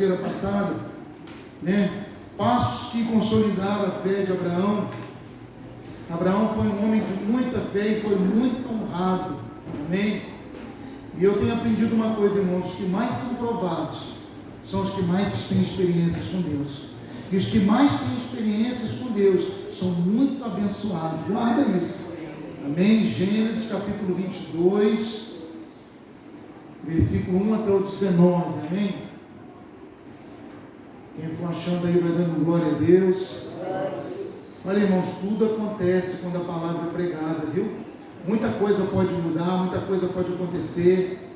sexta-feira passada, né? Passos que consolidaram a fé de Abraão. Abraão foi um homem de muita fé e foi muito honrado, amém? E eu tenho aprendido uma coisa, irmãos: os que mais são provados são os que mais têm experiências com Deus, e os que mais têm experiências com Deus são muito abençoados. Guarda isso, amém? Gênesis capítulo 22, versículo 1 até o 19, amém? Quem for achando aí vai dando glória a Deus. Olha, irmãos, tudo acontece quando a palavra é pregada, viu? Muita coisa pode mudar, muita coisa pode acontecer.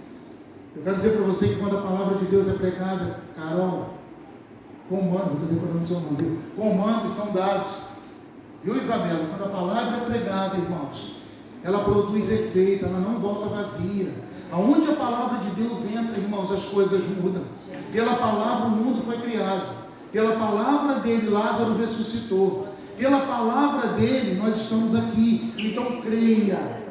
Eu quero dizer para você que quando a palavra de Deus é pregada, Carol, comandos, estou decorando o seu nome, viu? Comandos são dados, viu, Isabela? Quando a palavra é pregada, irmãos, ela produz efeito, ela não volta vazia. Aonde a palavra de Deus entra, irmãos, as coisas mudam. Pela palavra o mundo foi criado, pela palavra dele Lázaro ressuscitou, pela palavra dele nós estamos aqui. Então creia,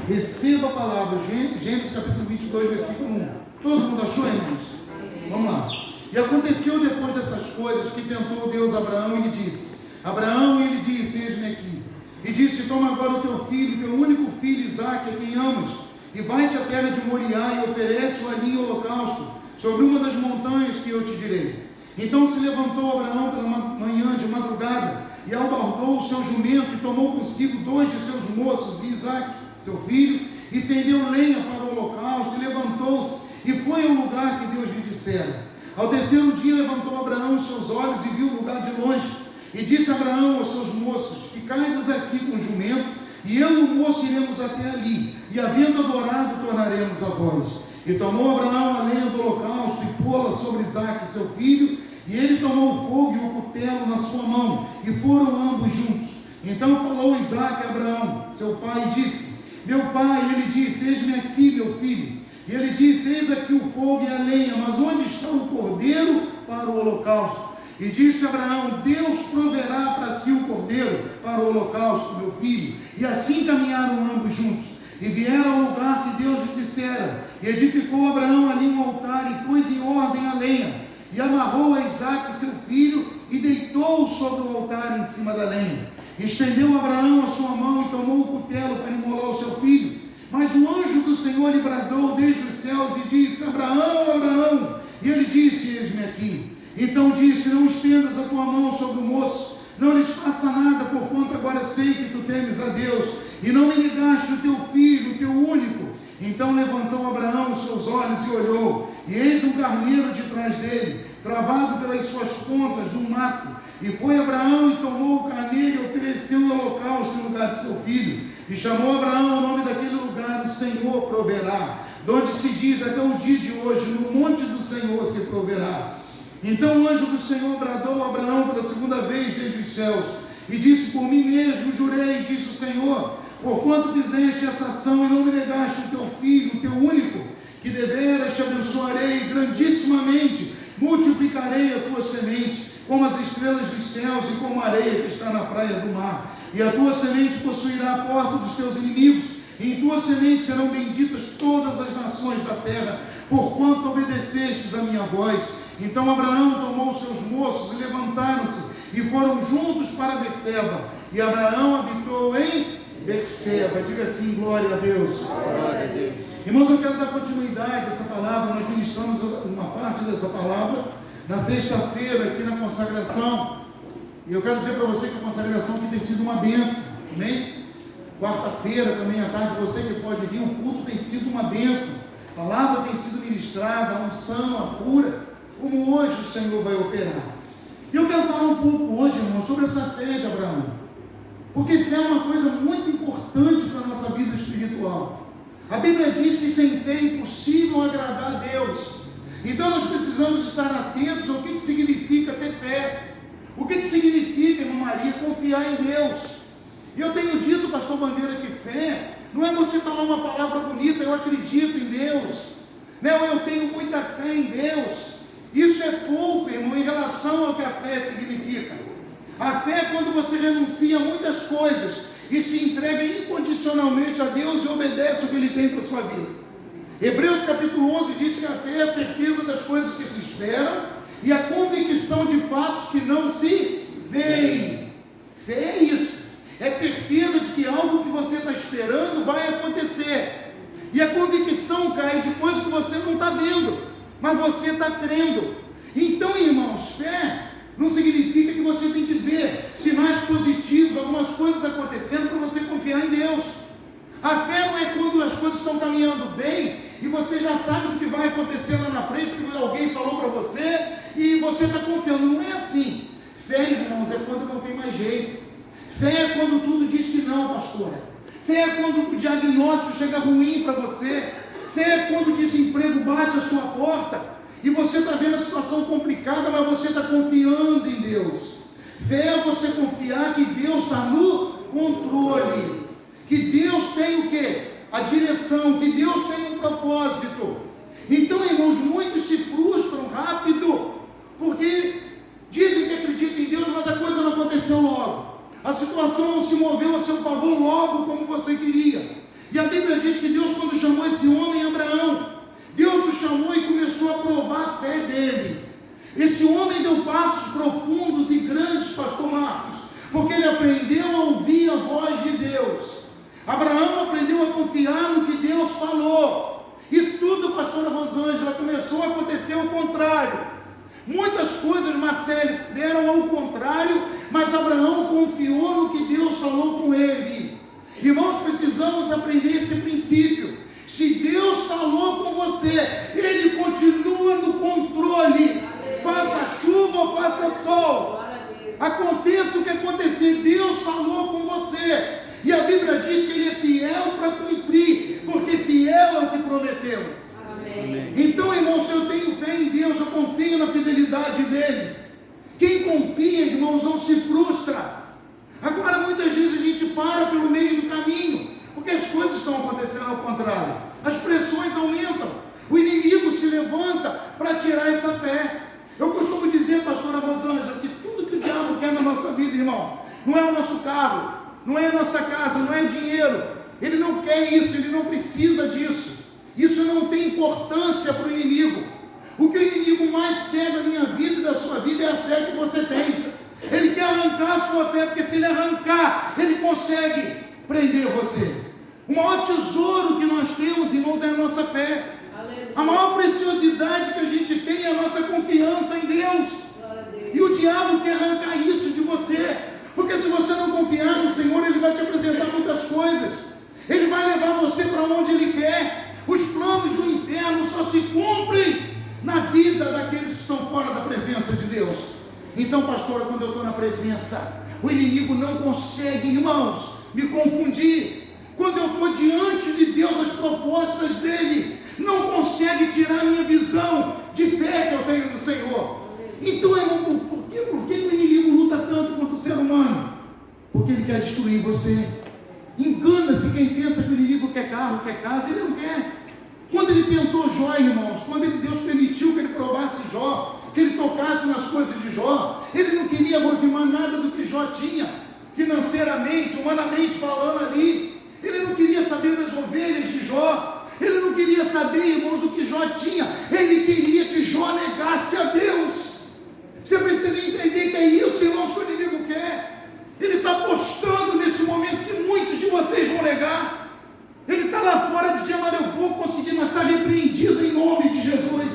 receba a palavra. Gênesis capítulo 22, versículo 1. Todo mundo achou, irmãos? Vamos lá. E aconteceu depois dessas coisas que tentou Deus Abraão e lhe disse: Abraão, e ele disse: eis-me aqui. E disse: toma agora o teu filho, teu único filho Isaque, a quem amas, e vai-te à terra de Moriá e oferece-o ali em holocausto sobre uma das montanhas que eu te direi. Então se levantou Abraão pela manhã de madrugada e albardou o seu jumento e tomou consigo 2 de seus moços e Isaque, seu filho, e fendeu lenha para o holocausto e levantou-se e foi ao lugar que Deus lhe dissera. Ao terceiro dia levantou Abraão os seus olhos e viu o lugar de longe, e disse Abraão aos seus moços: ficai-vos aqui com o jumento, e eu e o moço iremos até ali, e havendo adorado tornaremos a vós. E tomou Abraão a lenha do holocausto e pô-la sobre Isaque seu filho, e ele tomou o fogo e o cutelo na sua mão, e foram ambos juntos. Então falou Isaque a Abraão seu pai e disse: meu pai. E ele disse: eis-me aqui, meu filho. E ele disse: eis aqui o fogo e a lenha, mas onde está o cordeiro para o holocausto? E disse Abraão: Deus proverá para si o cordeiro para o holocausto, meu filho. E assim caminharam ambos juntos, e vieram ao lugar que Deus lhe dissera. E edificou Abraão ali um altar, e pôs em ordem a lenha, e amarrou a Isaque seu filho, e deitou-o sobre o altar em cima da lenha. Estendeu Abraão a sua mão, e tomou o cutelo para imolar o seu filho. Mas o anjo do Senhor lhe bradou desde os céus, e disse: Abraão, Abraão. E ele disse: eis-me aqui. Então disse: não estendas a tua mão sobre o moço, não lhes faça nada, porquanto agora sei que tu temes a Deus, e não me negaste o teu filho, o teu único. Então levantou Abraão os seus olhos e olhou, e eis um carneiro de trás dele, travado pelas suas pontas no mato. E foi Abraão e tomou o carneiro e ofereceu o holocausto em lugar de seu filho. E chamou Abraão o nome daquele lugar: o Senhor proverá. De onde se diz até o dia de hoje: no monte do Senhor se proverá. Então o anjo do Senhor bradou a Abraão pela segunda vez desde os céus, e disse: por mim mesmo jurei, disse o Senhor, porquanto fizeste essa ação e não me negaste o teu filho, o teu único, que deveras te abençoarei grandissimamente, multiplicarei a tua semente, como as estrelas dos céus e como a areia que está na praia do mar. E a tua semente possuirá a porta dos teus inimigos, e em tua semente serão benditas todas as nações da terra, porquanto obedecestes a minha voz. Então Abraão tomou os seus moços e levantaram-se, e foram juntos para Berseba. E Abraão habitou em Berseba. Diga assim: glória a Deus. Glória a Deus. Irmãos, eu quero dar continuidade a essa palavra. Nós ministramos uma parte dessa palavra na sexta-feira aqui na consagração. E eu quero dizer para você que a consagração aqui tem sido uma bênção, amém? Quarta-feira também à tarde, você que pode vir, o culto tem sido uma bênção. A palavra tem sido ministrada, a unção, a cura, como hoje o Senhor vai operar. E eu quero falar um pouco hoje, irmão, sobre essa fé de Abraão. Porque fé é uma coisa muito importante para a nossa vida espiritual. A Bíblia diz que sem fé é impossível agradar a Deus. Então nós precisamos estar atentos ao que significa ter fé. O que significa, irmã Maria, confiar em Deus? E eu tenho dito, pastor Bandeira, que fé não é você falar uma palavra bonita: eu acredito em Deus, não, eu tenho muita fé em Deus. Isso é pouco, irmão, em relação ao que a fé significa. A fé é quando você renuncia a muitas coisas e se entrega incondicionalmente a Deus e obedece o que Ele tem para a sua vida. Hebreus capítulo 11 diz que a fé é a certeza das coisas que se esperam e a convicção de fatos que não se veem. Fé é isso, é certeza de que algo que você está esperando vai acontecer, e a convicção cai de coisas que você não está vendo, mas você está crendo. Então, irmãos, fé não significa que você tem que ver sinais positivos, algumas coisas acontecendo para você confiar em Deus. A fé não é quando as coisas estão caminhando bem e você já sabe o que vai acontecer lá na frente, porque alguém falou para você e você está confiando. Não é assim. Fé, irmãos, é quando não tem mais jeito. Fé é quando tudo diz que não, pastora. Fé é quando o diagnóstico chega ruim para você. Fé é quando o desemprego bate a sua porta e você está vendo a situação complicada, mas você está confiando em Deus. Fé é você confiar que Deus está no controle, que Deus tem o quê? A direção, que Deus tem um propósito. Então, irmãos, muitos se frustram rápido, porque dizem que acreditam em Deus, mas a coisa não aconteceu logo. A situação não se moveu a seu favor logo como você queria. E a Bíblia diz que Deus, quando chamou esse homem, Abraão, Deus o chamou e começou a provar a fé dele. Esse homem deu passos profundos e grandes, pastor Marcos, porque ele aprendeu a ouvir a voz de Deus. Abraão aprendeu a confiar no que Deus falou. E tudo, pastora Rosângela, começou a acontecer ao contrário. Muitas coisas, Marcelo, deram ao contrário, mas Abraão confiou no que Deus falou com ele. Irmãos, precisamos aprender esse princípio. Se Deus falou com você, Ele continua no controle. Faça chuva ou faça sol, aconteça o que acontecer, Deus falou com você. E a Bíblia diz que Ele é fiel para cumprir, porque fiel é o que prometeu. Amém. Então, irmão, se eu tenho fé em Deus, eu confio na fidelidade dEle. Quem confia, irmãos, não se frustra. Agora, muitas vezes a gente para pelo meio do caminho, porque as coisas estão acontecendo ao contrário. As pressões aumentam, o inimigo se levanta para tirar essa fé. Eu costumo dizer, pastora Rosângela, que tudo que o diabo quer na nossa vida, irmão, não é o nosso carro, não é a nossa casa, não é dinheiro. Ele não quer isso, ele não precisa disso. Isso não tem importância para o inimigo. O que o inimigo mais quer da minha vida e da sua vida é a fé que você tem. Ele quer arrancar a sua fé, porque se ele arrancar, ele consegue prender você. O maior tesouro que nós temos, irmãos, é a nossa fé. A maior preciosidade que a gente tem é a nossa confiança em Deus. E o diabo quer arrancar isso de você, porque se você não confiar no Senhor, Ele vai te apresentar muitas coisas. Ele vai levar você para onde Ele quer. Os planos do inferno só se cumprem na vida daqueles que estão fora da presença de Deus. Então, pastora, quando eu estou na presença, o inimigo não consegue, irmãos, me confundir. Quando eu estou diante de Deus, as propostas dEle não consegue tirar a minha visão de fé que eu tenho no Senhor. Então, irmão, por que o inimigo luta tanto contra o ser humano? Porque ele quer destruir você. Engana-se quem pensa que o inimigo quer carro, quer casa, ele não quer. Quando ele tentou Jó, irmãos, quando Deus permitiu que ele provasse Jó, que ele tocasse nas coisas de Jó, ele não queria aproximar nada do que Jó tinha, financeiramente, humanamente falando ali. Ele não queria saber das ovelhas de Jó. Ele não queria saber, irmãos, o que Jó tinha. Ele queria que Jó negasse a Deus. Você precisa entender que é isso, irmãos, que o inimigo quer. Ele está apostando nesse momento que muitos de vocês vão negar. Ele está lá fora dizendo, olha, eu vou conseguir, mas está repreendido em nome de Jesus.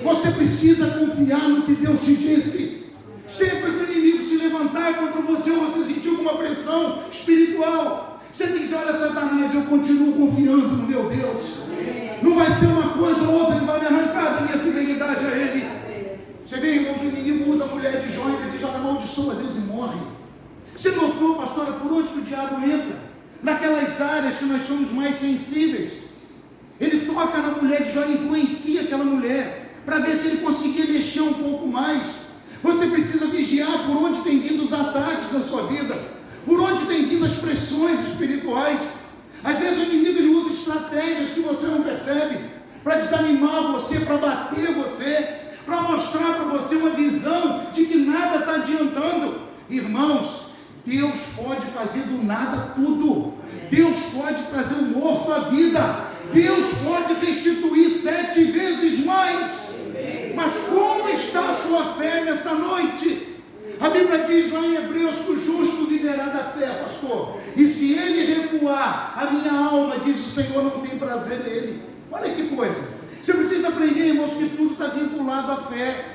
Você precisa confiar no que Deus te disse. Sempre que o inimigo se levantar contra você, ou você sentir alguma pressão espiritual, você diz, olha, Satanás, eu continuo confiando no meu Deus. Não vai ser uma coisa ou outra que vai me arrancar da minha fidelidade a Ele. Você vê, irmãos, o inimigo usa a mulher de Jó e ele diz, olha, amaldiçoa Deus e morre. Você notou, pastora, por onde que o diabo entra? Naquelas áreas que nós somos mais sensíveis. Ele toca na mulher de Jó e influencia aquela mulher, para ver se ele conseguir mexer um pouco mais. Você precisa vigiar por onde tem vindo os ataques na sua vida, por onde tem vindo as pressões espirituais. Às vezes o inimigo ele usa estratégias que você não percebe, para desanimar você, para bater você, para mostrar para você uma visão de que nada está adiantando. Irmãos, Deus pode fazer do nada tudo. Deus pode trazer o morto à vida. Deus pode restituir 7 vezes mais. Mas como está a sua fé nessa noite? A Bíblia diz lá em Hebreus que o justo viverá da fé, pastor. E se ele recuar, a minha alma, diz o Senhor, não tem prazer nele. Olha que coisa. Você precisa aprender, irmãos, que tudo está vinculado à fé.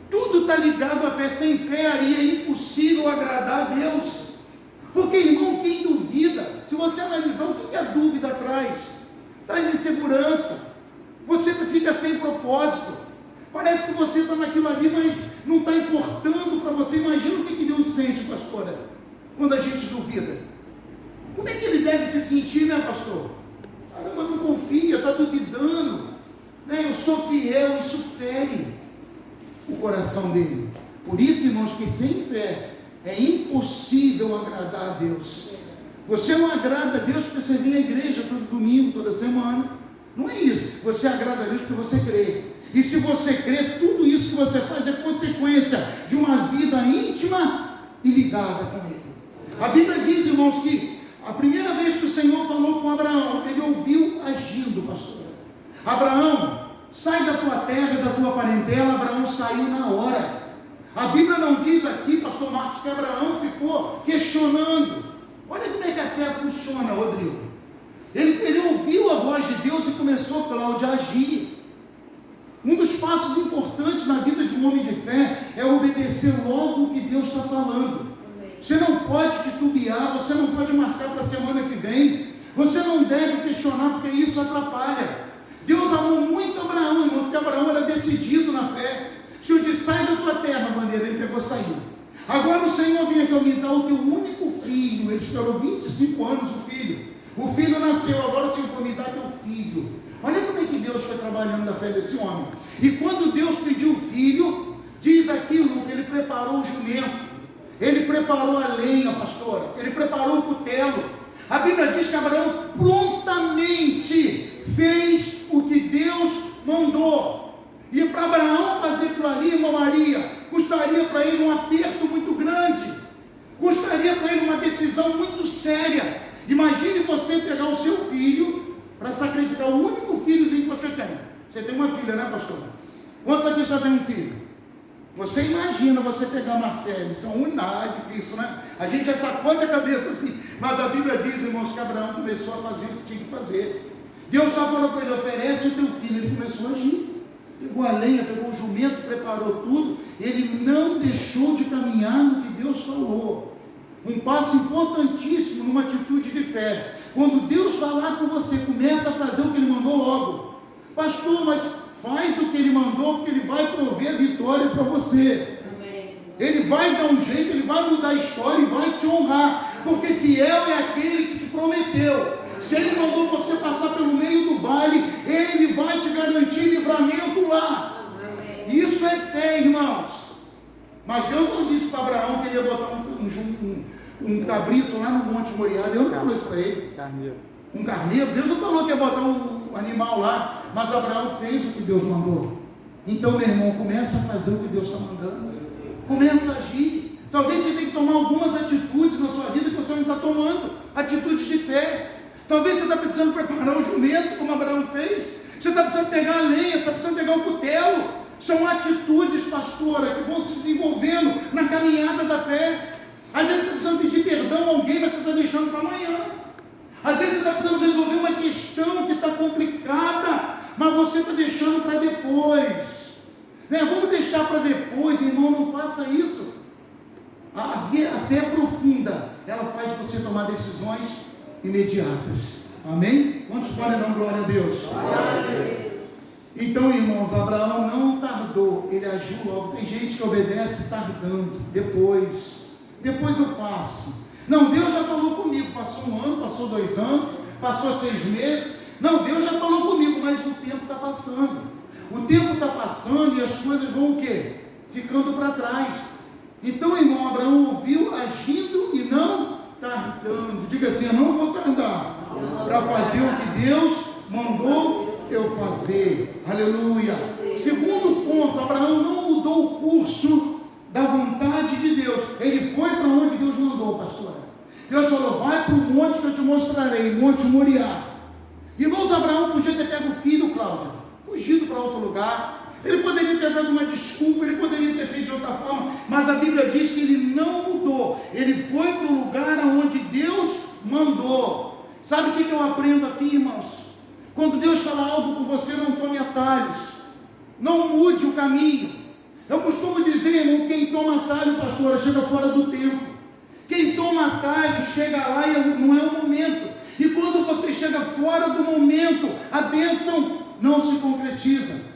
Tudo está ligado à fé. Sem fé é impossível agradar a Deus. Porque, irmão, quem duvida, se você analisar o que a dúvida traz? Traz insegurança. Você fica sem propósito. Parece que você está naquilo ali, mas não está importando para você. Imagina o que Deus sente, pastora, quando a gente duvida. Como é que ele deve se sentir, né, pastor? Caramba, não confia, está duvidando, né? Eu sou fiel, isso fere o coração dele. Por isso, irmãos, que sem fé é impossível agradar a Deus. Você não agrada a Deus porque você vem à igreja todo domingo, toda semana. Não é isso. Você agrada a Deus porque você crê. E se você crê, tudo isso que você faz é consequência de uma vida íntima e ligada com Ele. A Bíblia diz, irmãos, que a primeira vez que o Senhor falou com Abraão, ele ouviu agindo, pastor. Abraão, sai da tua terra e da tua parentela. Abraão saiu na hora. A Bíblia não diz aqui, pastor Marcos, que Abraão ficou questionando. Olha como é que a fé funciona, Rodrigo. Ele ouviu a voz de Deus e começou, Cláudio, a agir. Um dos passos importantes na vida de um homem de fé é obedecer logo o que Deus está falando. Você não pode titubear, você não pode marcar para a semana que vem, você não deve questionar, porque isso atrapalha. Deus amou muito Abraão, irmãos, porque Abraão era decidido na fé. Se eu disse, sai da tua terra, maneira, ele pegou e saiu. Agora o Senhor vem aqui me dar o teu único filho. Ele esperou 25 anos o filho. O filho nasceu, agora o Senhor vai me dar teu filho. Olha como é que Deus foi trabalhando na fé desse homem. E quando Deus pediu o filho, diz aquilo que ele preparou o jumento. Ele preparou a lenha, pastora. Ele preparou o cutelo. A Bíblia diz que Abraão prontamente fez o que Deus mandou. E para Abraão fazer aquilo ali, irmã Maria, custaria para ele um aperto muito grande. Custaria para ele uma decisão muito séria. Imagine você pegar o seu filho para sacrificar o único filhozinho que você tem. Você tem uma filha, né, pastor? Quantos aqui já tem um filho? Você imagina você pegar a Marcele, isso é difícil, né? A gente já sacode a cabeça assim, mas a Bíblia diz, irmãos, que Abraão começou a fazer o que tinha que fazer. Deus só falou para ele, oferece o teu filho, ele começou a agir. Pegou a lenha, pegou o jumento, preparou tudo, ele não deixou de caminhar no que Deus falou. Um passo importantíssimo numa atitude de fé. Quando Deus falar com você, começa a fazer o que Ele mandou logo. Pastor, mas faz o que Ele mandou, porque Ele vai prover a vitória para você. Amém. Ele vai dar um jeito, Ele vai mudar a história e vai te honrar, porque fiel é aquele que te prometeu. Se Ele mandou você passar pelo meio do vale, Ele vai te garantir livramento lá. Amém. Isso é fé, irmãos. Mas Deus não disse para Abraão que ele ia botar um cabrito lá no Monte Moriá. Deus não falou isso para ele. Carneiro. Um carneiro. Deus não falou que ia botar um animal lá. Mas Abraão fez o que Deus mandou. Então, meu irmão, começa a fazer o que Deus está mandando. Começa a agir. Talvez você tenha que tomar algumas atitudes na sua vida que você não está tomando. Atitudes de fé. Talvez você está precisando preparar o jumento, como Abraão fez. Você está precisando pegar a lenha, você está precisando pegar o cutelo. São atitudes, pastora, que vão se desenvolvendo na caminhada da fé. Às vezes você está precisando pedir perdão a alguém, mas você está deixando para amanhã. Às vezes você está precisando resolver uma questão que está complicada, mas você está deixando para depois. Né? Vamos deixar para depois, irmão, não faça isso. A fé profunda, ela faz você tomar decisões imediatas. Amém? Quantos podem dar glória a Deus? Glória a Deus. Então, irmãos, Abraão não tardou, ele agiu logo. Tem gente que obedece tardando, depois eu faço. Não, Deus já falou comigo, passou 1 ano, passou 2 anos, passou 6 meses. Não, Deus já falou comigo, mas o tempo está passando. O tempo está passando e as coisas vão o quê? Ficando para trás. Então, irmão, Abraão ouviu agindo e não tardando. Diga assim, eu não vou tardar para fazer o que Deus mandou eu fazer. Aleluia. Segundo ponto, Abraão não mudou o curso da vontade de Deus. Ele foi para onde Deus mandou, pastora. Deus falou, vai para o monte que eu te mostrarei, Monte Moriá. Irmãos, Abraão podia ter pego o filho, Cláudio, fugido para outro lugar. Ele poderia ter dado uma desculpa, ele poderia ter feito de outra forma, mas a Bíblia diz que ele não mudou. Ele foi para o lugar onde Deus mandou. Sabe o que eu aprendo aqui, irmãos? Quando Deus fala algo com você, não tome atalhos, não mude o caminho. Eu costumo dizer, irmão, quem toma atalho, pastora, chega fora do tempo. Quem toma atalho chega lá e não é o momento. E quando você chega fora do momento, a bênção não se concretiza.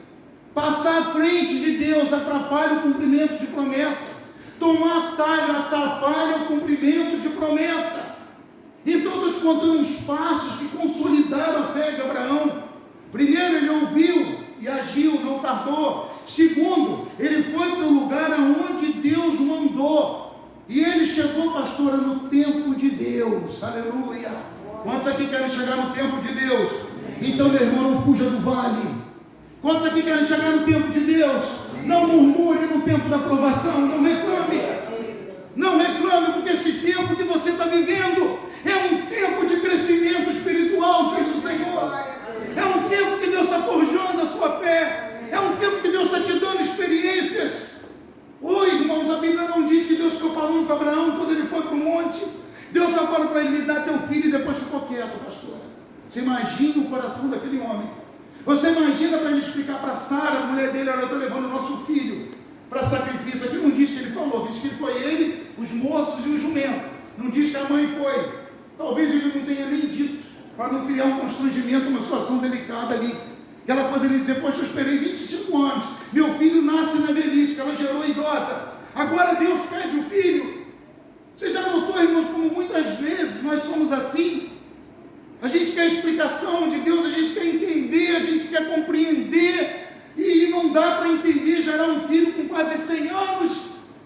Passar à frente de Deus atrapalha o cumprimento de promessa. Tomar atalho atrapalha o cumprimento de promessa. Então eu estou te contando uns passos que consolidaram a fé de Abraão. Primeiro, ele ouviu e agiu, não tardou. Segundo, ele foi para o lugar aonde Deus mandou. E ele chegou, pastora, no tempo de Deus. Aleluia. Quantos aqui querem chegar no tempo de Deus? Então, meu irmão, não fuja do vale. Quantos aqui querem chegar no tempo de Deus? Não murmure no tempo da provação, não reclame. Não reclame, porque esse tempo que você está vivendo é um tempo de crescimento espiritual, diz o Senhor. É um tempo que Deus está forjando a sua fé. É um tempo que Deus está te dando experiências. Oi, irmãos, a Bíblia não diz que Deus ficou falando com Abraão quando ele foi para o monte. Deus só falou para ele: me dá teu filho, e depois ficou quieto, pastor. Você imagina o coração daquele homem. Você imagina para ele explicar para Sara, a mulher dele: olha, eu estou levando o nosso filho para sacrifício. Aqui não diz que ele falou, diz que foi ele, os moços e o jumento. Não diz que a mãe foi. Talvez ele não tenha nem dito, para não criar um constrangimento, uma situação delicada ali. Que ela poderia dizer: poxa, eu esperei 25 anos, meu filho nasce na velhice, que ela gerou idosa. Agora Deus pede o filho. Você já notou, irmãos, como muitas vezes nós somos assim? A gente quer explicação de Deus, a gente quer entender, a gente quer compreender, e não dá para entender, gerar um filho com quase 100 anos,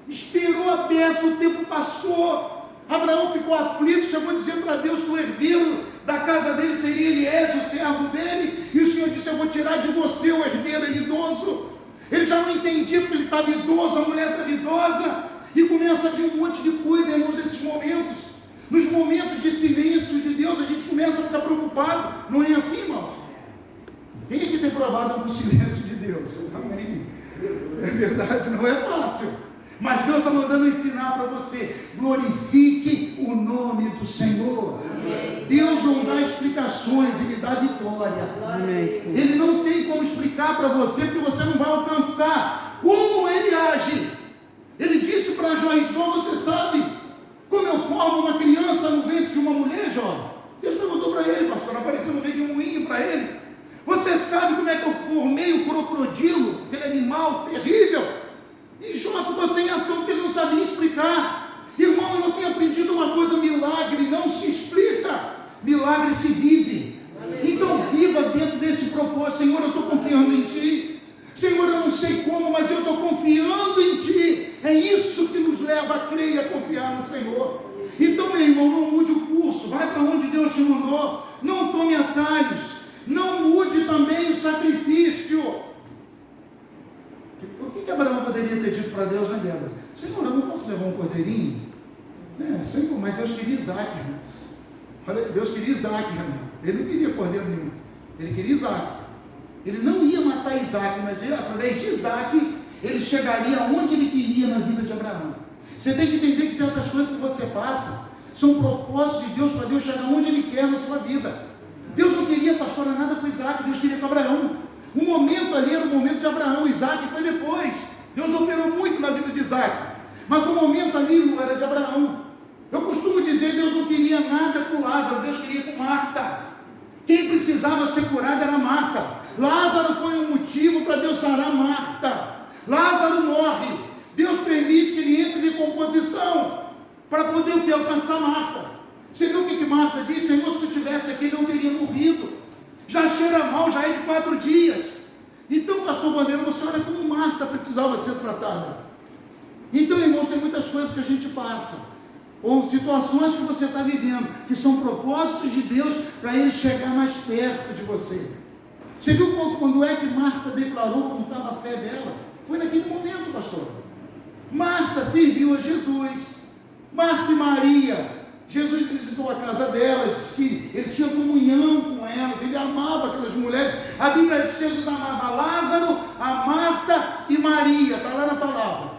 esperou a peça, o tempo passou, Abraão ficou aflito, chegou a dizer para Deus que o herdeiro da casa dele seria Eliezer, o servo dele, e o Senhor disse: eu vou tirar de você o herdeiro, ele idoso. Ele já não entendia porque ele estava idoso, a mulher estava idosa, e começa a vir um monte de coisa, irmãos, nesses momentos. Nos momentos de silêncio de Deus, a gente começa a ficar preocupado. Não é assim, irmão? Quem é que tem provado o silêncio de Deus? Amém. É verdade, não é fácil. Mas Deus está mandando ensinar para você: glorifique o nome do Senhor. Amém. Deus não dá explicações, Ele dá vitória. Amém. Ele não tem como explicar para você, porque você não vai alcançar como Ele age. Ele disse para Jó: você sabe como eu formo uma criança no ventre de uma mulher, Jó? Deus perguntou para ele, pastor, apareceu no meio de um moinho para ele. Você sabe como é que eu formei o crocodilo, aquele animal terrível? E Jó ficou sem ação, porque ele não sabia explicar. Irmão, eu tenho aprendido uma coisa: milagre não se explica, milagre se vive. Então viva dentro desse propósito. Senhor, eu estou confiando em Ti. Senhor, eu não sei como, mas eu estou confiando em Ti. É isso que nos leva a crer e a confiar no Senhor. Então, meu irmão, não mude o curso, vai para onde Deus te mandou, não tome atalhos, não mude também o sacrifício. O que Abraão poderia ter dito para Deus, né, Débora? Senhor, eu não posso levar um cordeirinho? Senhor, mas Deus queria Isaac, irmãos. Olha, Deus queria Isaac, irmão. Ele não queria cordeiro nenhum, ele queria Isaac. Ele não ia matar Isaac, mas ele, através de Isaac, ele chegaria aonde ele queria na vida de Abraão. Você tem que entender que certas coisas que você passa são propósitos de Deus, para Deus chegar onde Ele quer na sua vida. Deus não queria, pastora, nada com Isaac, Deus queria com Abraão. O momento ali era o momento de Abraão, Isaac foi depois. Deus operou muito na vida de Isaac, mas o momento ali não era de Abraão. Eu costumo dizer, Deus não queria nada com Lázaro, Deus queria com Marta. Quem precisava ser curada era Marta. Lázaro foi um motivo para Deus sarar Marta. Lázaro morre, Deus permite que ele entre em decomposição, para poder o que? Alcançar Marta. Você viu o que Marta disse? Senhor, se tu estivesse aqui, ele não teria morrido. Já cheira mal, já é de 4 dias. Então, pastor Bandeira, você olha como Marta precisava ser tratada. Então, irmãos, tem muitas coisas que a gente passa, ou situações que você está vivendo, que são propósitos de Deus para Ele chegar mais perto de você. Você viu quando é que Marta declarou como estava a fé dela? Foi naquele momento, pastor. Marta serviu a Jesus. Marta e Maria, Jesus visitou a casa delas, que ele tinha comunhão com elas, ele amava aquelas mulheres. A Bíblia diz que Jesus amava Lázaro, a Marta e Maria, está lá na palavra.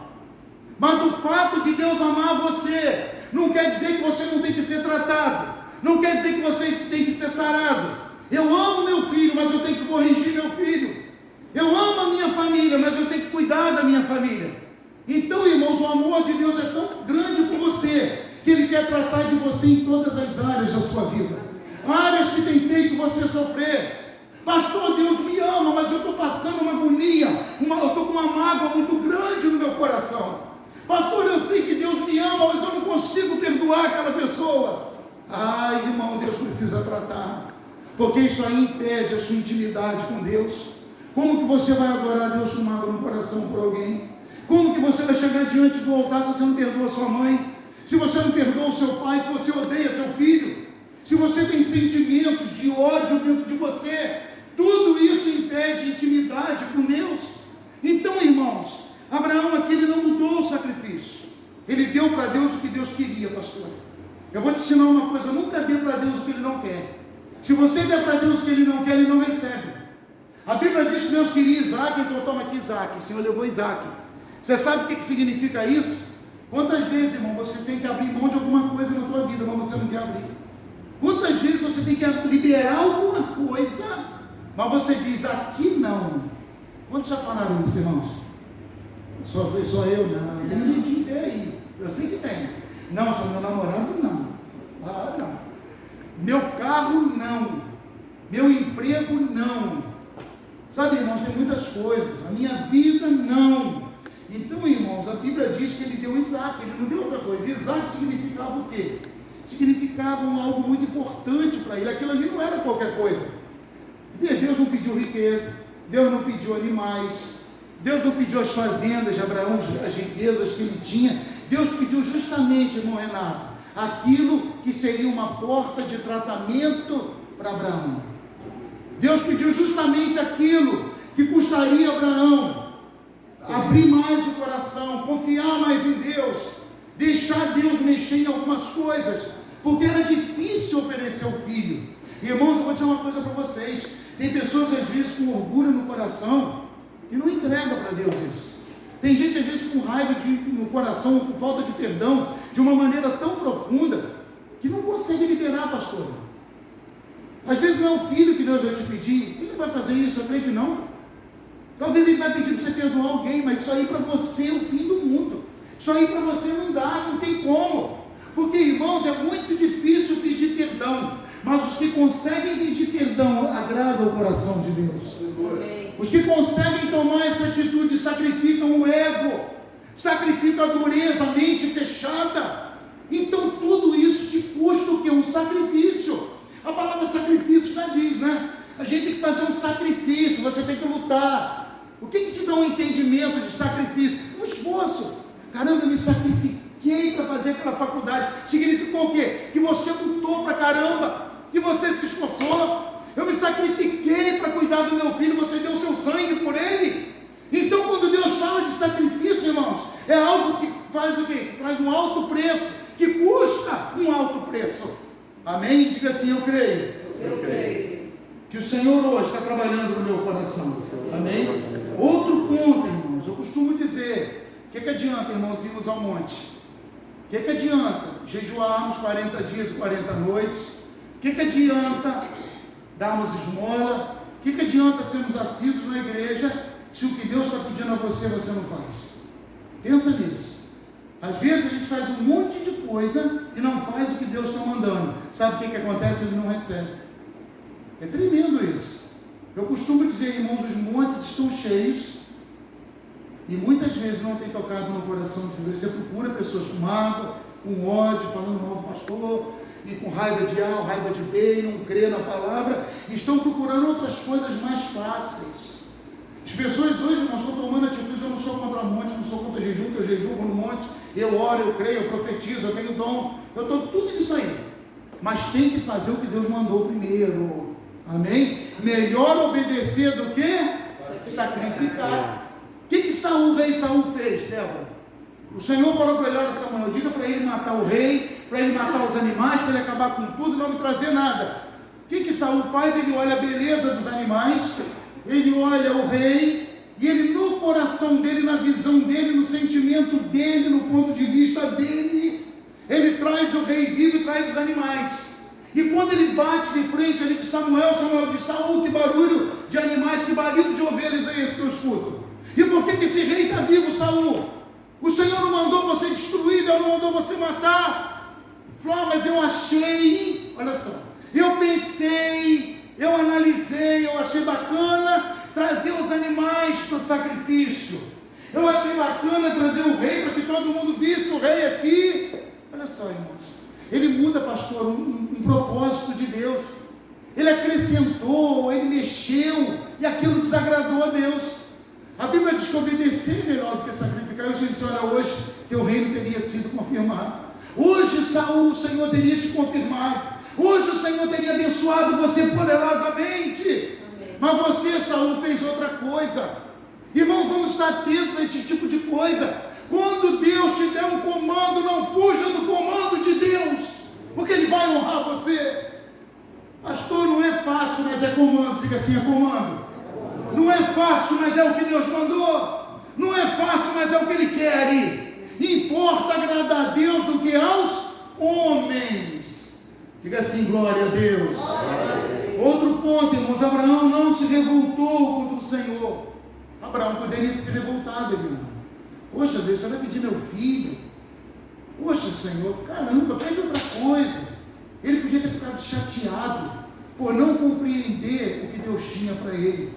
Mas o fato de Deus amar você, não quer dizer que você não tem que ser tratado, não quer dizer que você tem que ser sarado. Eu amo meu filho, mas eu tenho que corrigir meu filho. Eu amo a minha família, mas eu tenho que cuidar da minha família. Então, irmãos, o amor de Deus é tão grande por você, que Ele quer tratar de você em todas as áreas da sua vida. Áreas que tem feito você sofrer. Pastor, Deus me ama, mas eu estou passando uma agonia, eu estou com uma mágoa muito grande no meu coração. Pastor, eu sei que Deus me ama, mas eu não consigo perdoar aquela pessoa. Ai, irmão, Deus precisa tratar, porque isso aí impede a sua intimidade com Deus. Como que você vai adorar Deus com mágoa no coração por alguém? Como que você vai chegar diante do altar se você não perdoa sua mãe? Se você não perdoa o seu pai, se você odeia seu filho? Se você tem sentimentos de ódio dentro de você? Tudo isso impede intimidade com Deus. Então, irmãos, Abraão aqui, ele não mudou o sacrifício. Ele deu para Deus o que Deus queria, pastor. Eu vou te ensinar uma coisa: nunca dê para Deus o que Ele não quer. Se você der para Deus o que Ele não quer, Ele não recebe. A Bíblia diz que Deus queria Isaac, então toma aqui Isaac. O Senhor levou Isaac. Você sabe o que significa isso? Quantas vezes, irmão, você tem que abrir mão de alguma coisa na tua vida, mas você não quer abrir? Quantas vezes você tem que liberar alguma coisa, mas você diz, aqui não? Quantos já falaram isso, irmãos? Só eu? Não. Tem ninguém que tem aí. Eu sei que tem. Não, só meu namorado não. Ah, não. Meu carro não. Meu emprego não. Sabe, irmãos, tem muitas coisas. A minha vida não. Então, irmãos, a Bíblia diz que ele deu Isaac, ele não deu outra coisa. Isaac significava o quê? Significava algo muito importante para ele. Aquilo ali não era qualquer coisa. Deus não pediu riqueza, Deus não pediu animais, Deus não pediu as fazendas de Abraão, as riquezas que ele tinha. Deus pediu justamente, irmão Renato, aquilo que seria uma porta de tratamento para Abraão. Deus pediu justamente aquilo que custaria a Abraão abrir mais o coração, confiar mais em Deus, deixar Deus mexer em algumas coisas, porque era difícil oferecer o filho. Irmãos, eu vou dizer uma coisa para vocês: tem pessoas às vezes com orgulho no coração que não entrega para Deus isso. Tem gente às vezes com raiva no coração, com falta de perdão, de uma maneira tão profunda, que não consegue liberar, pastor. Às vezes não é o filho que Deus vai te pedir. Ele vai fazer isso, eu creio que não. Talvez ele vai pedir para você perdoar alguém, mas isso aí para você é o fim do mundo. Isso aí para você não dá, não tem como. Porque, irmãos, é muito difícil pedir perdão, mas os que conseguem pedir perdão agradam o coração de Deus. Os que conseguem tomar essa atitude sacrificam o ego, sacrificam a dureza, a mente fechada. Então tudo isso te custa o quê? Um sacrifício. A palavra sacrifício já diz, né? A gente tem que fazer um sacrifício, você tem que lutar. O que te dá um entendimento de sacrifício? Um esforço. Caramba, eu me sacrifiquei para fazer aquela faculdade. Significou o quê? Que você lutou para caramba, que você se esforçou. Eu me sacrifiquei para cuidar do meu filho, você deu o seu sangue por ele. Então, quando Deus fala de sacrifício, irmãos, é algo que faz o quê? Traz um alto preço, que custa um alto preço. Amém? Diga assim, eu creio. Eu creio. Que o Senhor hoje está trabalhando no meu coração. Amém? Outro ponto, irmãos, eu costumo dizer, o que adianta, irmãos, irmos ao monte? O que adianta jejuarmos 40 dias e 40 noites? O que adianta darmos esmola? O que adianta sermos assíduos na igreja, se o que Deus está pedindo a você, você não faz? Pensa nisso. Às vezes a gente faz um monte de coisa e não faz o que Deus está mandando. Sabe o que acontece? Ele não recebe. É tremendo isso. Eu costumo dizer, irmãos, os montes estão cheios e muitas vezes não tem tocado no coração de Deus. Você procura pessoas com mágoa, com ódio, falando mal do pastor, e com raiva de A, raiva de B, e não crê na palavra, e estão procurando outras coisas mais fáceis. As pessoas hoje não estão tomando atitudes. Eu não sou contra monte, não sou contra jejum, que eu jejuo no monte, eu oro, eu creio, eu profetizo, eu tenho dom, eu estou tudo isso aí. Mas tem que fazer o que Deus mandou primeiro. Amém? Melhor obedecer do que sacrificar. O que Saul, rei Saul fez, Débora? O Senhor falou para ele, olha Samuel, diga para ele matar o rei, para ele matar os animais, para ele acabar com tudo e não me trazer nada. O que Saul faz? Ele olha a beleza dos animais, ele olha o rei, E ele, no coração dele, na visão dele, no sentimento dele, no ponto de vista dele, ele traz o rei vivo e traz os animais. E quando ele bate de frente ali com Samuel, Samuel diz: Saul, que barulho de animais, que barulho de ovelhas é esse que eu escuto? E por que esse rei está vivo, Saul? O Senhor não mandou você destruir, Deus não mandou você matar. Falou: mas eu achei, olha só, eu pensei, eu analisei, eu achei bacana trazer os animais para o sacrifício. Eu achei bacana trazer o rei para que todo mundo visse o rei aqui. Olha só, irmãos, ele muda, pastor, um propósito de Deus. Ele acrescentou, ele mexeu, e aquilo desagradou a Deus. A Bíblia diz que obedecer é melhor do que sacrificar. E o Senhor disse: olha, hoje teu reino teria sido confirmado. Hoje, Saul, o Senhor teria te confirmado. Hoje o Senhor teria abençoado você poderosamente. Mas você, Saul, fez outra coisa. Irmão, vamos estar atentos a esse tipo de coisa. Quando Deus te der um comando, não fuja do comando de Deus, porque Ele vai honrar você. Pastor, não é fácil, mas é comando. Diga assim: é comando. Não é fácil, mas é o que Deus mandou. Não é fácil, mas é o que Ele quer. Importa agradar a Deus do que aos homens. Diga assim: glória a Deus. Outro ponto, irmãos: Abraão não se revoltou contra o Senhor. Abraão poderia ter se revoltado, irmão. Poxa Deus, você vai pedir meu filho? Poxa Senhor, caramba, pede outra coisa. Ele podia ter ficado chateado por não compreender o que Deus tinha para ele.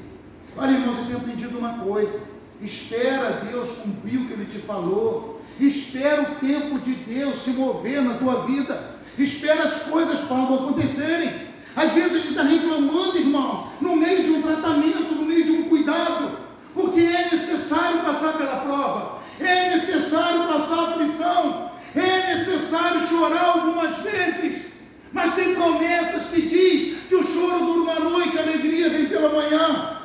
Olha, irmãos, eu tenho aprendido uma coisa: espera Deus cumprir o que Ele te falou. Espera o tempo de Deus se mover na tua vida. Espera as coisas para acontecerem. Às vezes a gente está reclamando, irmãos, no meio de um tratamento, no meio de um cuidado, porque é necessário passar pela prova, é necessário passar aflição, é necessário chorar algumas vezes, mas tem promessas que diz que o choro dura uma noite, a alegria vem pela manhã.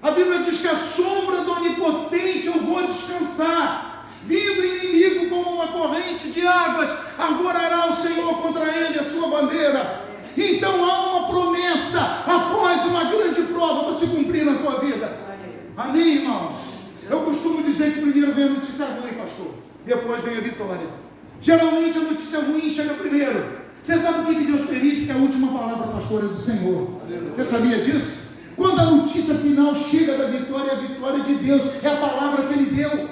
A Bíblia diz que a sombra do Onipotente eu vou descansar. Vindo o inimigo como uma corrente de águas, arvorará o Senhor contra ele a sua bandeira. Então há uma promessa após uma grande prova para se cumprir na tua vida. Amém, irmãos? Eu costumo dizer que primeiro vem a notícia ruim, pastor, depois vem a vitória. Geralmente a notícia ruim chega primeiro. Você sabe o que Deus permite? Que a última palavra, pastor, é do Senhor. Você sabia disso? Quando a notícia final chega da vitória, a vitória de Deus é a palavra que Ele deu.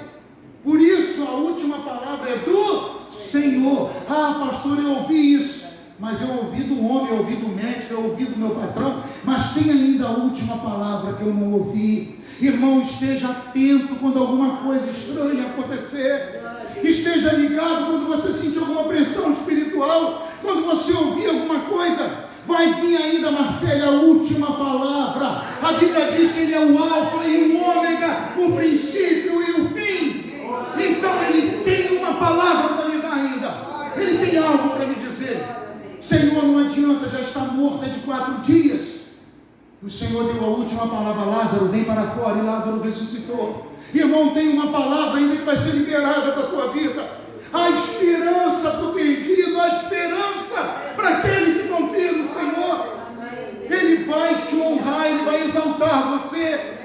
Por isso a última palavra é do Senhor. Ah, pastor, eu ouvi isso, mas eu ouvi do homem, eu ouvi do médico, eu ouvi do meu patrão, mas tem ainda a última palavra que eu não ouvi. Irmão, esteja atento quando alguma coisa estranha acontecer. Esteja ligado quando você sentir alguma pressão espiritual, quando você ouvir alguma coisa. Vai vir ainda, Marcelo, a última palavra. A Bíblia diz que Ele é o alfa e o ômega, o princípio e o fim. Então Ele tem uma palavra para me dar ainda. Ele tem algo para me dizer. Senhor, não adianta, já está morto de 4 dias. O Senhor deu a última palavra: Lázaro, vem para fora. E Lázaro ressuscitou. Irmão, tem uma palavra ainda que vai ser liberada da tua vida. A esperança para o perdido, a esperança para aquele que confia no Senhor. Ele vai te honrar, Ele vai exaltar você.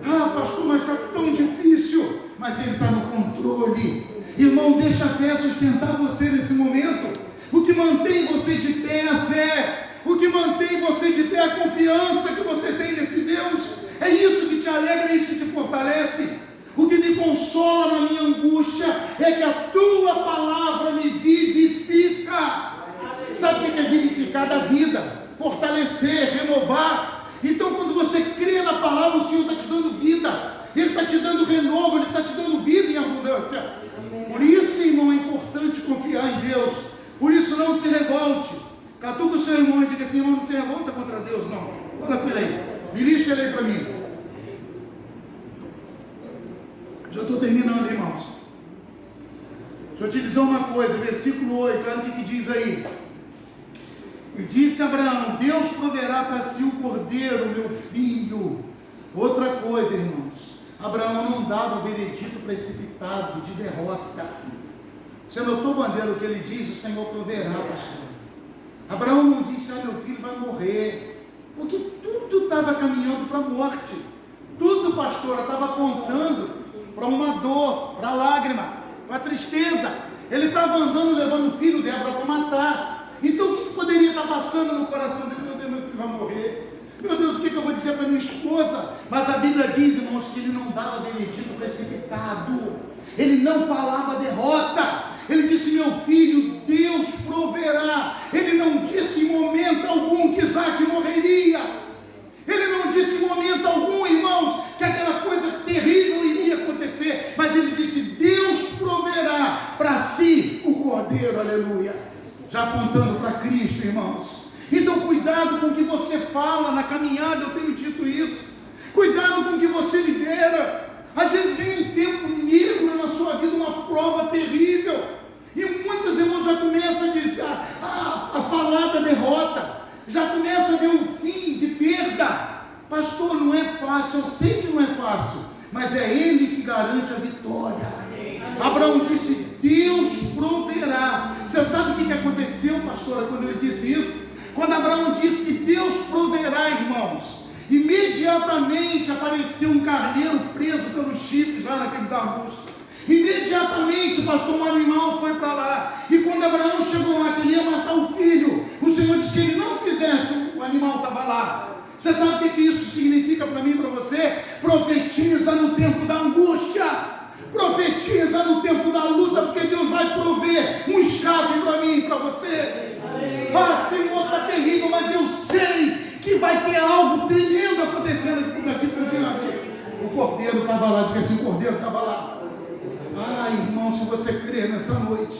Ah, pastor, mas está tão difícil. Mas Ele está no controle. Irmão, deixa a fé sustentar você nesse momento. O que mantém você de pé é a fé. O que mantém você de pé é a confiança que você tem nesse Deus. É isso que te alegra, é isso que te fortalece. O que me consola na minha angústia é que a tua palavra me vivifica. Sabe o que é vivificar da vida? Fortalecer, renovar. Então, quando você crê na palavra, o Senhor está te dando vida. Ele está te dando renovo, Ele está te dando vida em abundância. Por isso, irmão, é importante confiar em Deus. Por isso, não se revolte. Catuca o seu irmão e diga assim: irmão, não se revolta contra Deus, não. Fala com ele aí. Belisca ele aí para mim. Já estou terminando, irmãos. Deixa eu te dizer uma coisa, versículo 8, olha o que diz aí. E disse Abraão: Deus proverá para si o cordeiro, meu filho. Outra coisa, irmãos, Abraão não dava veredito precipitado de derrota. Você notou, bandeira, o que ele diz? O Senhor proverá, pastor. Abraão não disse: meu filho vai morrer, porque tudo estava caminhando para a morte. Tudo pastor, estava apontando para uma dor, para lágrima, para tristeza. Ele estava andando levando o filho dela para matar. Então o que poderia estar passando no coração dele? Meu Deus, meu filho vai morrer. Meu Deus, o que eu vou dizer para minha esposa? Mas a Bíblia diz, irmãos, que ele não dava veredito precipitado. Ele não falava derrota. Ele disse: meu filho, Deus proverá. Ele não disse em momento algum que Isaac morreria. Ele não disse em momento algum, irmãos, que aquela coisa terrível iria acontecer. Mas ele disse: Deus proverá para si o cordeiro, aleluia. Já apontando para Cristo, irmãos. Então cuidado com o que você fala na caminhada, eu tenho dito isso. Cuidado com o que você lidera. Às vezes vem um tempo negro na sua vida, uma prova terrível. E muitos irmãos já começam a dizer, a falar da derrota. Já começa a ver o fim de perda. Pastor, não é fácil, eu sei que não é fácil, mas é Ele que garante a vitória. Abraão disse: Deus proverá. Você sabe o que aconteceu, pastora, quando ele disse isso? Quando Abraão disse que Deus proverá, irmãos, imediatamente apareceu um carneiro preso pelos chifres lá naqueles arbustos. Imediatamente, pastor, um animal foi para lá. E quando Abraão chegou lá, que ele ia matar o filho, o Senhor disse que ele não fizesse, o animal estava lá. Você sabe o que isso significa para mim e para você? Profetiza no tempo da angústia. Profetiza no tempo da luta, porque Deus vai prover um escape para mim e para você. Ah, Senhor, está terrível, mas eu sei que vai ter algo tremendo acontecendo daqui por diante. O cordeiro estava lá, diga assim: o cordeiro estava lá. Ah, irmão, se você crer nessa noite,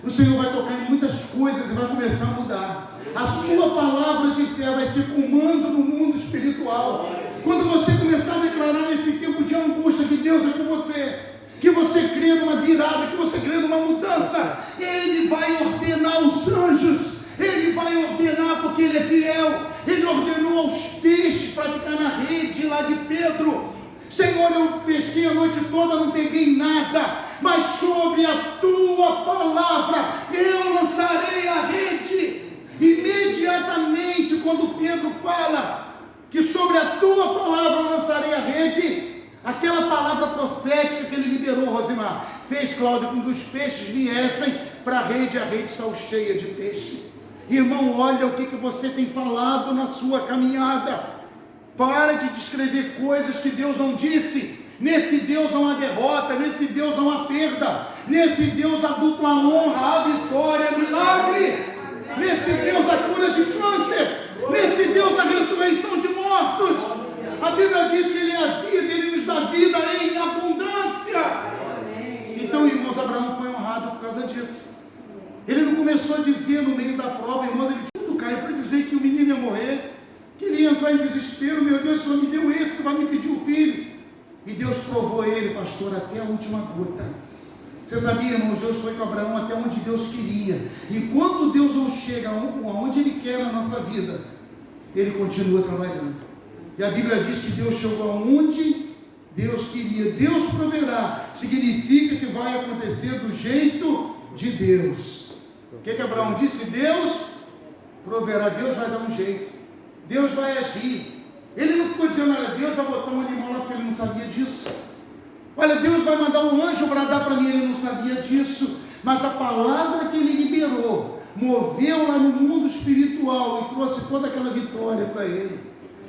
o Senhor vai tocar em muitas coisas e vai começar a mudar. A sua palavra de fé vai ser comando no mundo espiritual. Quando você começar a declarar nesse tempo de angústia que Deus é com você, que você crê numa virada, que você crê numa mudança, Ele vai ordenar os anjos. Ele vai ordenar, porque Ele é fiel. Ele ordenou aos peixes para ficar na rede lá de Pedro. Senhor, eu pesquei a noite toda, não peguei nada, mas sobre a tua palavra eu lançarei a rede. Imediatamente, quando Pedro fala que sobre a tua palavra eu lançarei a rede, aquela palavra profética que ele liberou, Rosimar, fez, Cláudio, com que os peixes viessem para a rede saiu cheia de peixe. Irmão, olha o que você tem falado na sua caminhada. Para de descrever coisas que Deus não disse. Nesse Deus não há derrota, nesse Deus não há perda, nesse Deus há dupla honra, há vitória, milagre. Nesse Deus a cura de câncer, nesse Deus a ressurreição de mortos. A Bíblia diz que Ele é a vida, Ele nos dá vida em abundância. Então, irmãos, Abraão foi honrado por causa disso. Ele não começou a dizer no meio da prova, irmãos, ele tudo caiu para dizer que o menino ia morrer, que ele ia entrar em desespero. Meu Deus, o Senhor me deu esse que vai me pedir o filho. E Deus provou ele, pastor, até a última gota. Você sabia, irmãos, Deus foi com Abraão até onde Deus queria. Enquanto Deus não chega aonde Ele quer na nossa vida, Ele continua trabalhando. E a Bíblia diz que Deus chegou aonde Deus queria. Deus proverá, significa que vai acontecer do jeito de Deus. O que Abraão disse? Deus proverá, Deus vai dar um jeito, Deus vai agir. Ele não ficou dizendo: olha, Deus vai botar um animal lá, porque ele não sabia disso. Olha, Deus vai mandar um anjo para dar para mim, ele não sabia disso. Mas a palavra que ele liberou, moveu lá no mundo espiritual e trouxe toda aquela vitória para ele.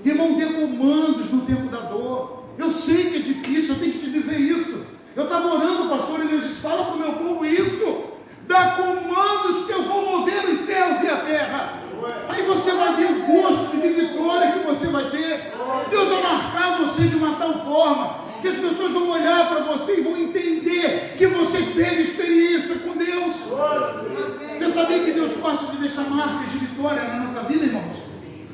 Irmão, dê comandos no tempo da dor. Eu sei que é difícil, eu tenho que te dizer isso. Eu estava orando, pastor, e Deus disse: fala para o meu povo isso. Dá comandos que eu vou mover os céus e a terra. Aí você vai ver o gosto de vitória que você vai ter. Deus vai marcar você de uma tal forma que as pessoas vão olhar para você e vão entender que você teve experiência com Deus. Você sabia que Deus gosta de deixar marcas de vitória na nossa vida, irmãos?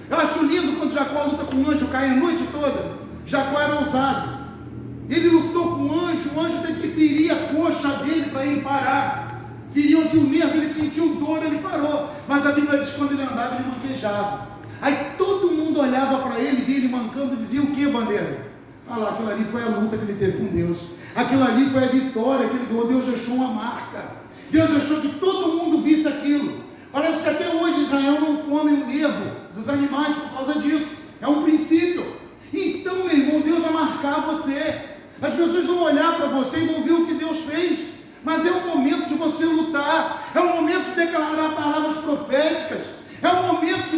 Eu acho lindo quando Jacó luta com o anjo, cai a noite toda. Jacó era ousado. Ele lutou com o anjo teve que ferir a coxa dele para ele parar. Feriu aqui o nervo, ele sentiu dor, ele parou. Mas a Bíblia diz que quando ele andava, ele manquejava. Aí todo mundo olhava para ele, via ele mancando e dizia: o que, bandeira? Ah lá, aquilo ali foi a luta que ele teve com Deus. Aquilo ali foi a vitória que ele ganhou. Deus deixou uma marca. Deus deixou que todo mundo visse aquilo. Parece que até hoje Israel não come o nervo dos animais por causa disso. É um princípio. Então, meu irmão, Deus vai marcar você.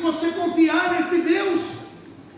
você confiar nesse Deus.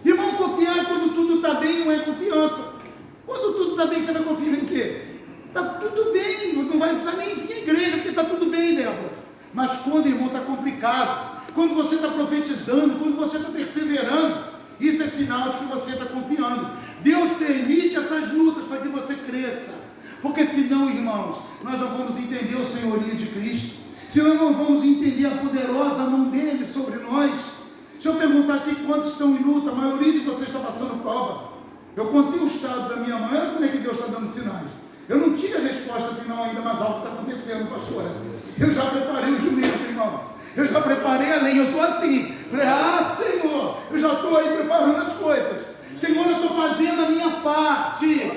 Irmão, confiar quando tudo está bem não é confiança. Quando tudo está bem, você vai confiar em quê? Está tudo bem, não vai precisar nem vir à igreja, porque está tudo bem, Débora. Mas quando, irmão, está complicado, quando você está profetizando, quando você está perseverando, isso é sinal de que você está confiando. Deus permite essas lutas para que você cresça, porque senão, irmãos, nós não vamos entender o senhorio de Cristo, senão não vamos entender a poderosa mão dele sobre nós. Deixa eu perguntar aqui quantos estão em luta. A maioria de vocês está passando prova. Eu contei o estado da minha mãe, olha como é que Deus está dando sinais. Eu não tinha a resposta final ainda, mas algo está acontecendo, pastora. Eu já preparei o jumento, irmãos. Eu já preparei a lenha, eu estou assim. Falei, Senhor, eu já estou aí preparando as coisas. Senhor, eu estou fazendo a minha parte.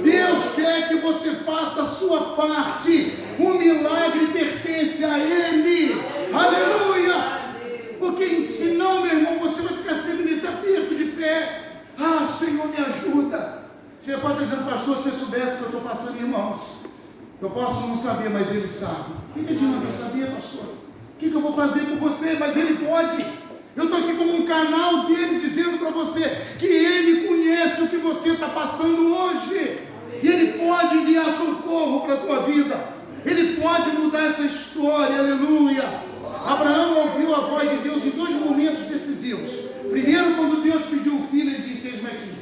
Deus quer que você faça a sua parte. O milagre pertence a Ele. Aleluia! Porque senão, meu irmão, você vai ficar sempre nesse aperto de fé. Senhor, me ajuda. Você pode estar dizendo, pastor, se você soubesse o que eu estou passando, irmãos, eu posso não saber, mas Ele sabe. O que adianta eu saber, pastor? O que eu vou fazer por você? Mas Ele pode. Eu estou aqui como um canal dele, dizendo para você que Ele conhece o que você está passando hoje. E Ele pode enviar socorro para a tua vida. Ele pode mudar essa história, aleluia. Abraão ouviu a voz de Deus em dois momentos decisivos. Primeiro, quando Deus pediu o filho, ele disse, eis-me aqui.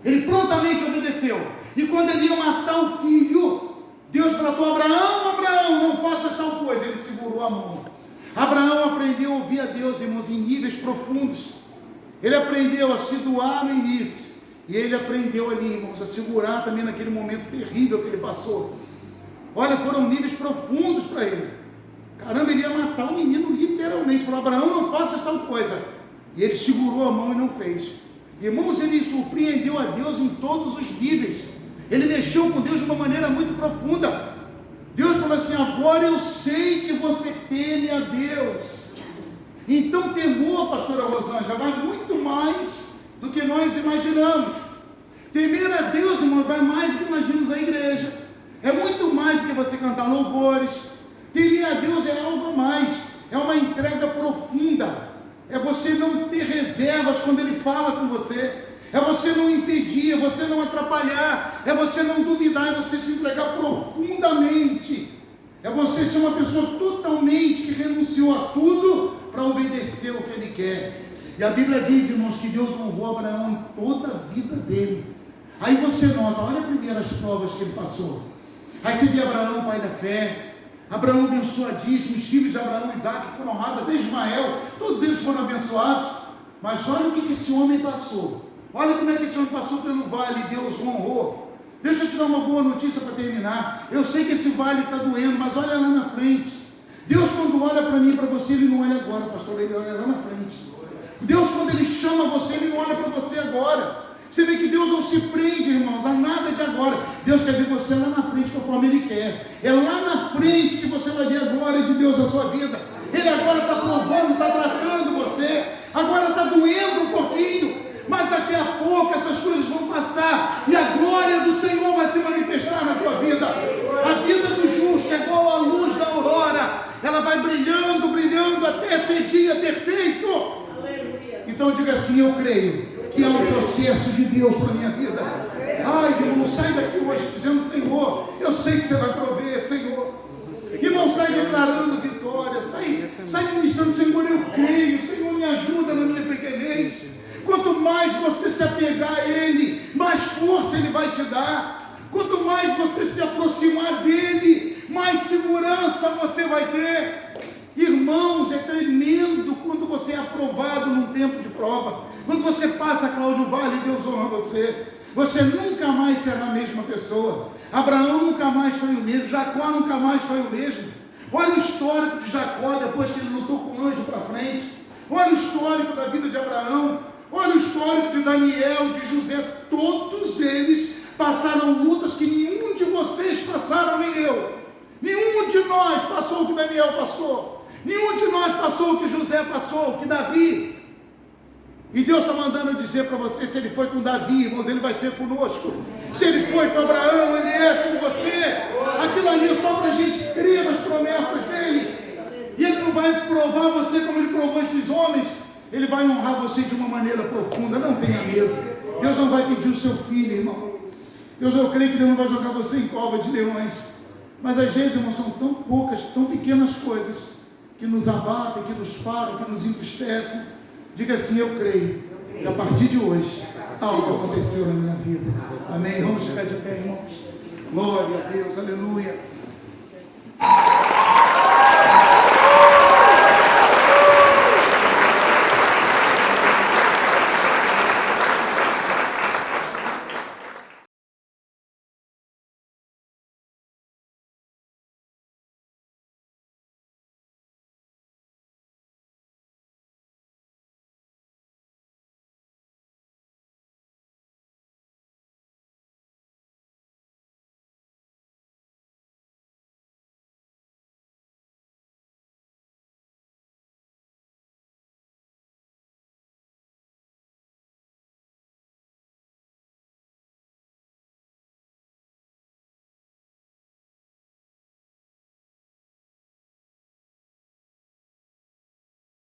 Ele prontamente obedeceu. E quando ele ia matar o filho, Deus tratou Abraão, Abraão, não faças tal coisa. Ele segurou a mão. Abraão aprendeu a ouvir a Deus, irmãos, em níveis profundos. Ele aprendeu a se doar no início. E ele aprendeu ali, irmãos, a segurar também naquele momento terrível que ele passou. Olha, foram níveis profundos para ele. Caramba, ele ia matar o menino literalmente. Falou, Abraão, não faças tal coisa. E ele segurou a mão e não fez. Irmãos, ele surpreendeu a Deus em todos os níveis. Ele mexeu com Deus de uma maneira muito profunda. Deus falou assim, agora eu sei que você teme a Deus. Então temor, pastora Rosângela, vai muito mais do que nós imaginamos. Temer a Deus, irmão, vai mais do que nós vimos a igreja. É muito mais do que você cantar louvores. Temer a Deus é algo a mais. É uma entrega profunda. É você não ter reservas quando Ele fala com você. É você não impedir, é você não atrapalhar. É você não duvidar, é você se entregar profundamente. É você ser uma pessoa totalmente que renunciou a tudo para obedecer o que Ele quer. E a Bíblia diz, irmãos, que Deus honrou Abraão em toda a vida dele. Aí você nota, olha primeiro as provas que ele passou. Aí você vê Abraão, pai da fé. Abraão abençoadíssimo, os filhos de Abraão e Isaac foram honrados, até Ismael, todos eles foram abençoados. Mas olha o que esse homem passou. Olha como é que esse homem passou pelo vale, Deus o honrou. Deixa eu te dar uma boa notícia para terminar. Eu sei que esse vale está doendo, mas olha lá na frente. Deus, quando olha para mim e para você, Ele não olha agora, pastor, Ele olha lá na frente. Deus, quando Ele chama você, Ele não olha para você agora. Você vê que Deus não se prende, irmãos, a nada de agora. Deus quer ver você lá na frente, conforme Ele quer. É lá na frente que você vai ver a glória de Deus na sua vida. Ele agora está provando, está tratando você. Agora está doendo um pouquinho. Mas daqui a pouco essas coisas vão passar. E a glória do Senhor vai se manifestar na tua vida. A vida do justo é igual à luz da aurora. Ela vai brilhando, brilhando até ser dia perfeito. Então diga assim, eu creio que há um processo de Deus para a minha vida. Ai, irmão, sai daqui hoje dizendo, Senhor, eu sei que você vai prover, Senhor. Irmão, sai declarando vitória, sai ministrando, Senhor, eu creio, Senhor, me ajuda na minha pequenez. Quanto mais você se apegar a Ele, mais força Ele vai te dar. Quanto mais você se aproximar dEle, mais segurança você vai ter. Irmãos, é tremendo quando você é aprovado num tempo de prova. Quando você passa, Cláudio Vale, Deus honra você. Você nunca mais será a mesma pessoa. Abraão nunca mais foi o mesmo. Jacó nunca mais foi o mesmo. Olha o histórico de Jacó, depois que ele lutou com o anjo para frente. Olha o histórico da vida de Abraão. Olha o histórico de Daniel, de José. Todos eles passaram lutas que nenhum de vocês passaram, nem eu. Nenhum de nós passou o que Daniel passou. Nenhum de nós passou o que José passou, o que Davi. E Deus está mandando dizer para você, se Ele foi com Davi, irmãos, Ele vai ser conosco. Se Ele foi com Abraão, Ele é com você. Aquilo ali é só para a gente crer nas promessas dEle. E Ele não vai provar você como Ele provou esses homens Ele vai honrar você de uma maneira profunda. Não tenha medo. Deus não vai pedir o seu filho, irmão. Eu creio que Deus não vai jogar você em cova de leões. Mas às vezes, irmão, são tão poucas, tão pequenas coisas que nos abatem, que nos param, que nos entristecem. Diga assim: eu creio que a partir de hoje algo aconteceu na minha vida. Amém. Vamos ficar de pé, irmãos. Glória a Deus, aleluia.